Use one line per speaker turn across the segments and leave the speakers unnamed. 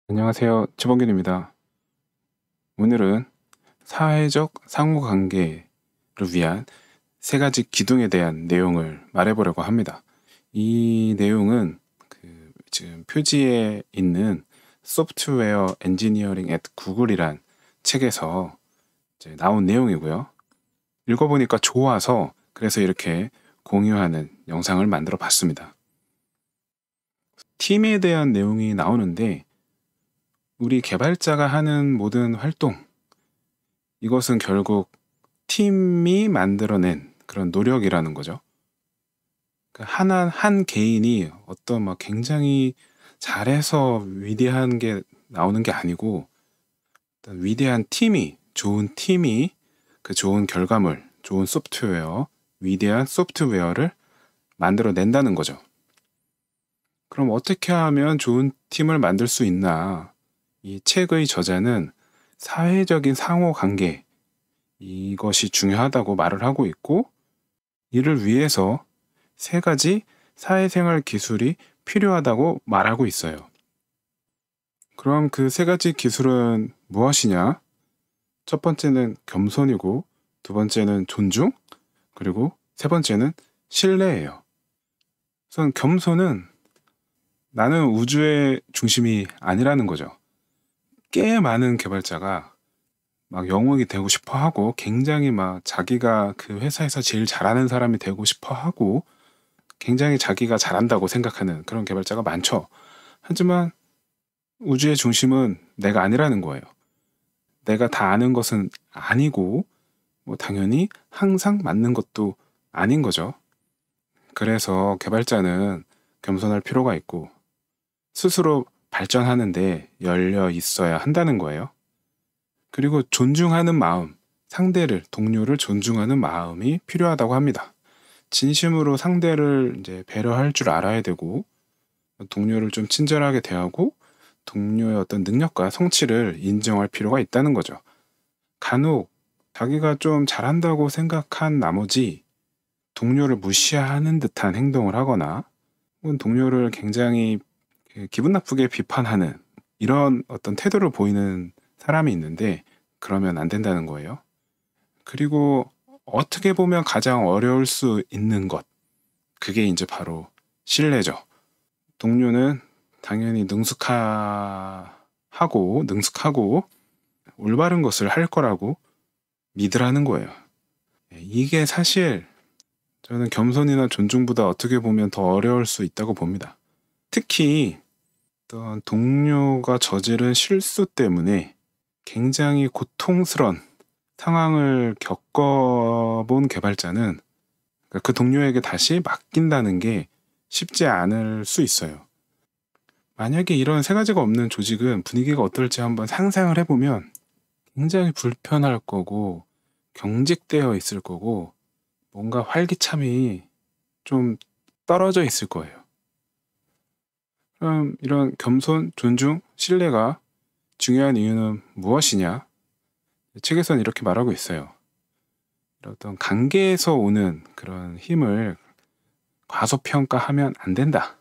안녕하세요. 최범균입니다. 오늘은 사회적 상호관계를 위한 세 가지 기둥에 대한 내용을 말해보려고 합니다. 이 내용은 지금 표지에 있는 소프트웨어 엔지니어링 앳 구글이란 책에서 이제 나온 내용이고요. 읽어보니까 좋아서 그래서 이렇게 공유하는 영상을 만들어 봤습니다. 팀에 대한 내용이 나오는데 우리 개발자가 하는 모든 활동, 이것은 결국 팀이 만들어낸 그런 노력이라는 거죠. 한 개인이 어떤 막 굉장히 잘해서 위대한 게 나오는 게 아니고, 어떤 위대한 팀이, 좋은 팀이 그 좋은 결과물, 좋은 소프트웨어, 위대한 소프트웨어를 만들어낸다는 거죠. 그럼 어떻게 하면 좋은 팀을 만들 수 있나? 이 책의 저자는 사회적인 상호관계, 이것이 중요하다고 말을 하고 있고, 이를 위해서 세 가지 사회생활 기술이 필요하다고 말하고 있어요. 그럼 그 세 가지 기술은 무엇이냐? 첫 번째는 겸손이고, 두 번째는 존중, 그리고 세 번째는 신뢰예요. 우선 겸손은 나는 우주의 중심이 아니라는 거죠. 꽤 많은 개발자가 막 영웅이 되고 싶어 하고, 굉장히 막 자기가 그 회사에서 제일 잘하는 사람이 되고 싶어 하고, 굉장히 자기가 잘한다고 생각하는 그런 개발자가 많죠. 하지만 우주의 중심은 내가 아니라는 거예요. 내가 다 아는 것은 아니고, 뭐 당연히 항상 맞는 것도 아닌 거죠. 그래서 개발자는 겸손할 필요가 있고, 스스로 발전하는데 열려 있어야 한다는 거예요. 그리고 존중하는 마음, 상대를, 동료를 존중하는 마음이 필요하다고 합니다. 진심으로 상대를 이제 배려할 줄 알아야 되고, 동료를 좀 친절하게 대하고, 동료의 어떤 능력과 성취를 인정할 필요가 있다는 거죠. 간혹 자기가 좀 잘한다고 생각한 나머지 동료를 무시하는 듯한 행동을 하거나, 혹은 동료를 굉장히 기분 나쁘게 비판하는 이런 어떤 태도를 보이는 사람이 있는데, 그러면 안 된다는 거예요. 그리고 어떻게 보면 가장 어려울 수 있는 것, 그게 이제 바로 신뢰죠. 동료는 당연히 능숙하고 올바른 것을 할 거라고 믿으라는 거예요. 이게 사실 저는 겸손이나 존중보다 어떻게 보면 더 어려울 수 있다고 봅니다. 특히 어떤 동료가 저지른 실수 때문에 굉장히 고통스러운 상황을 겪어본 개발자는 그 동료에게 다시 맡긴다는 게 쉽지 않을 수 있어요. 만약에 이런 세 가지가 없는 조직은 분위기가 어떨지 한번 상상을 해보면 굉장히 불편할 거고, 경직되어 있을 거고, 뭔가 활기참이 좀 떨어져 있을 거예요. 그럼 이런 겸손, 존중, 신뢰가 중요한 이유는 무엇이냐? 책에서는 이렇게 말하고 있어요. 어떤 관계에서 오는 그런 힘을 과소평가하면 안 된다.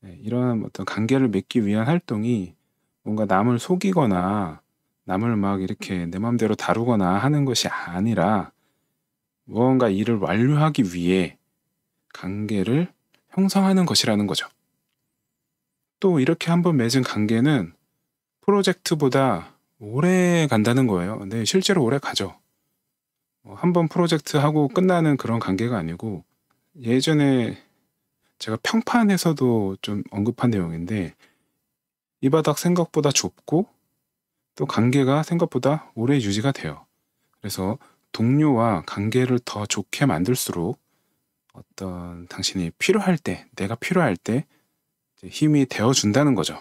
이런 어떤 관계를 맺기 위한 활동이 뭔가 남을 속이거나 남을 막 이렇게 내 마음대로 다루거나 하는 것이 아니라, 무언가 일을 완료하기 위해 관계를 형성하는 것이라는 거죠. 또 이렇게 한번 맺은 관계는 프로젝트보다 오래 간다는 거예요. 근데 실제로 오래 가죠. 한번 프로젝트 하고 끝나는 그런 관계가 아니고, 예전에 제가 평판에서도 좀 언급한 내용인데, 이 바닥 생각보다 좁고 또 관계가 생각보다 오래 유지가 돼요. 그래서 동료와 관계를 더 좋게 만들수록 어떤 당신이 필요할 때, 내가 필요할 때 힘이 되어준다는 거죠.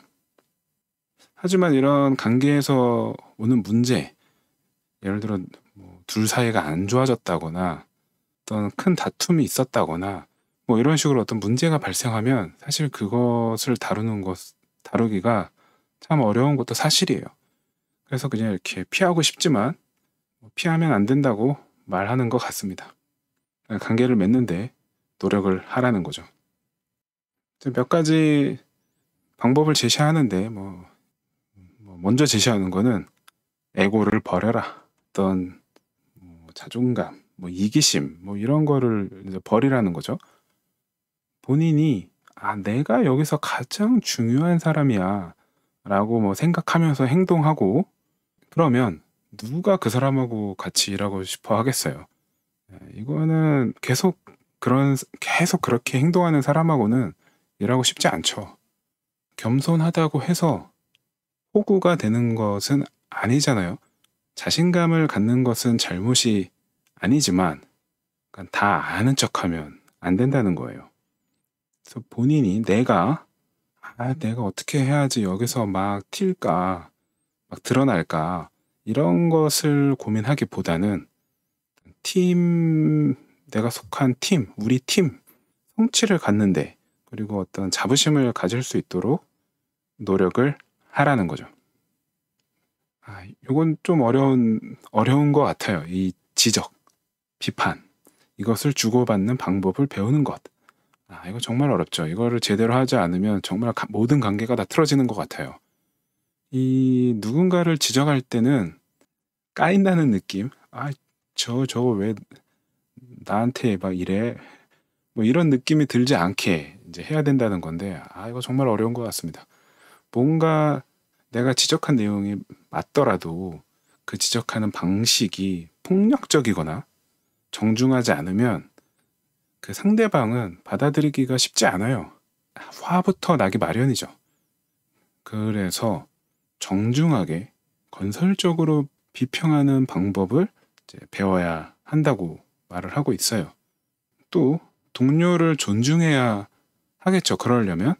하지만 이런 관계에서 오는 문제, 예를 들어 둘 사이가 안 좋아졌다거나 어떤 큰 다툼이 있었다거나 뭐 이런 식으로 어떤 문제가 발생하면 사실 그것을 다루기가 참 어려운 것도 사실이에요. 그래서 그냥 이렇게 피하고 싶지만 피하면 안 된다고 말하는 것 같습니다. 관계를 맺는데 노력을 하라는 거죠. 몇 가지 방법을 제시하는데, 먼저 제시하는 거는 에고를 버려라. 어떤 자존감, 이기심, 이런 거를 이제 버리라는 거죠. 본인이 내가 여기서 가장 중요한 사람이야 라고 생각하면서 행동하고, 그러면 누가 그 사람하고 같이 일하고 싶어 하겠어요. 이거는 계속 그렇게 행동하는 사람하고는 일하고 싶지 않죠. 겸손하다고 해서 호구가 되는 것은 아니잖아요. 자신감을 갖는 것은 잘못이 아니지만 다 아는 척하면 안 된다는 거예요. 그래서 본인이 내가 어떻게 해야지 여기서 막 튈까, 막 드러날까, 이런 것을 고민하기보다는 내가 속한 팀, 우리 팀 성취를 갖는데, 그리고 어떤 자부심을 가질 수 있도록 노력을 하라는 거죠. 이건 좀 어려운 것 같아요. 이 지적, 비판, 이것을 주고받는 방법을 배우는 것. 이거 정말 어렵죠. 이거를 제대로 하지 않으면 정말 모든 관계가 다 틀어지는 것 같아요. 이 누군가를 지적할 때는 까인다는 느낌, 저거 왜 나한테 막 이래, 이런 느낌이 들지 않게 이제 해야 된다는 건데, 이거 정말 어려운 것 같습니다. 뭔가 내가 지적한 내용이 맞더라도 그 지적하는 방식이 폭력적이거나 정중하지 않으면 그 상대방은 받아들이기가 쉽지 않아요. 화부터 나기 마련이죠. 그래서 정중하게 건설적으로 비평하는 방법을 이제 배워야 한다고 말을 하고 있어요. 또 동료를 존중해야 하겠죠. 그러려면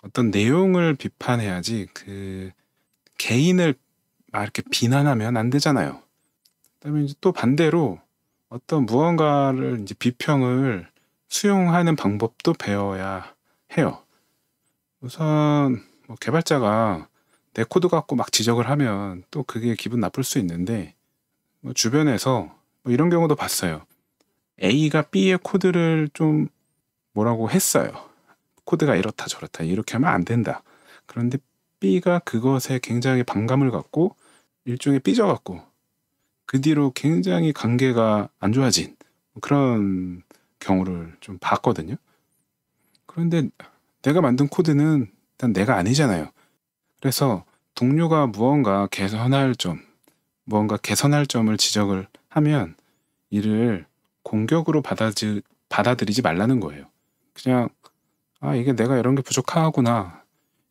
어떤 내용을 비판해야지 그 개인을 막 이렇게 비난하면 안 되잖아요. 그다음에 이제 또 반대로 어떤 무언가를 이제 비평을 수용하는 방법도 배워야 해요. 우선 개발자가 내 코드 갖고 막 지적을 하면 또 그게 기분 나쁠 수 있는데, 주변에서 이런 경우도 봤어요. A가 B의 코드를 좀 뭐라고 했어요. 코드가 이렇다 저렇다 이렇게 하면 안 된다. 그런데 B가 그것에 굉장히 반감을 갖고 일종의 삐져갖고 그 뒤로 굉장히 관계가 안 좋아진 그런 경우를 좀 봤거든요. 그런데 내가 만든 코드는 일단 내가 아니잖아요. 그래서 동료가 무언가 개선할 점을 지적을 하면 이를 공격으로 받아들이지 말라는 거예요. 그냥 이게 내가 이런 게 부족하구나,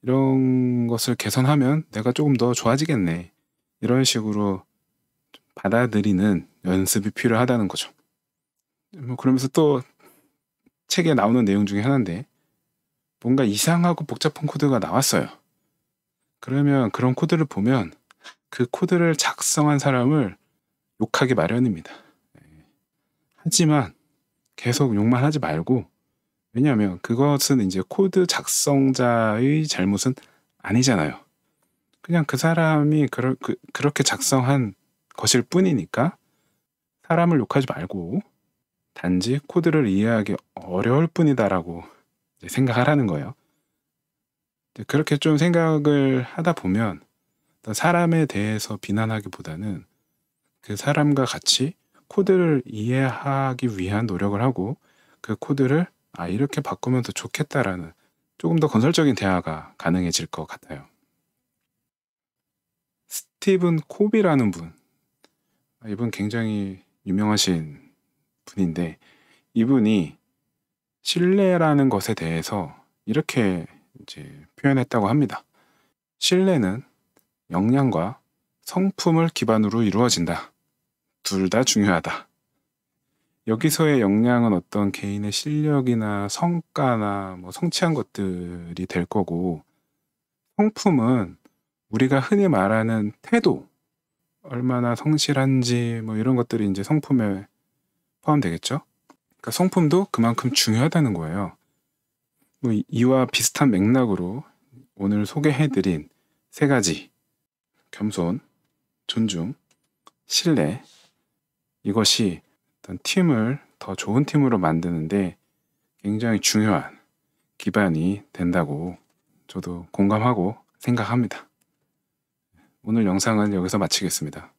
이런 것을 개선하면 내가 조금 더 좋아지겠네, 이런 식으로 받아들이는 연습이 필요하다는 거죠. 그러면서 또 책에 나오는 내용 중에 하나인데, 뭔가 이상하고 복잡한 코드가 나왔어요. 그러면 그런 코드를 보면 그 코드를 작성한 사람을 욕하기 마련입니다. 하지만 계속 욕만 하지 말고, 왜냐하면 그것은 이제 코드 작성자의 잘못은 아니잖아요. 그냥 그 사람이 그렇게 작성한 것일 뿐이니까 사람을 욕하지 말고 단지 코드를 이해하기 어려울 뿐이다라고 생각하라는 거예요. 그렇게 좀 생각을 하다 보면 사람에 대해서 비난하기보다는 그 사람과 같이 코드를 이해하기 위한 노력을 하고, 그 코드를 이렇게 바꾸면 더 좋겠다라는 조금 더 건설적인 대화가 가능해질 것 같아요. 스티븐 코비라는 분, 이분 굉장히 유명하신 분인데, 이분이 신뢰라는 것에 대해서 이렇게 이제 표현했다고 합니다. 신뢰는 역량과 성품을 기반으로 이루어진다. 둘 다 중요하다. 여기서의 역량은 어떤 개인의 실력이나 성과나 성취한 것들이 될 거고, 성품은 우리가 흔히 말하는 태도, 얼마나 성실한지 이런 것들이 이제 성품에 포함되겠죠. 그러니까 성품도 그만큼 중요하다는 거예요. 이와 비슷한 맥락으로 오늘 소개해드린 세 가지, 겸손, 존중, 신뢰, 이것이 어떤 팀을 더 좋은 팀으로 만드는데 굉장히 중요한 기반이 된다고 저도 공감하고 생각합니다. 오늘 영상은 여기서 마치겠습니다.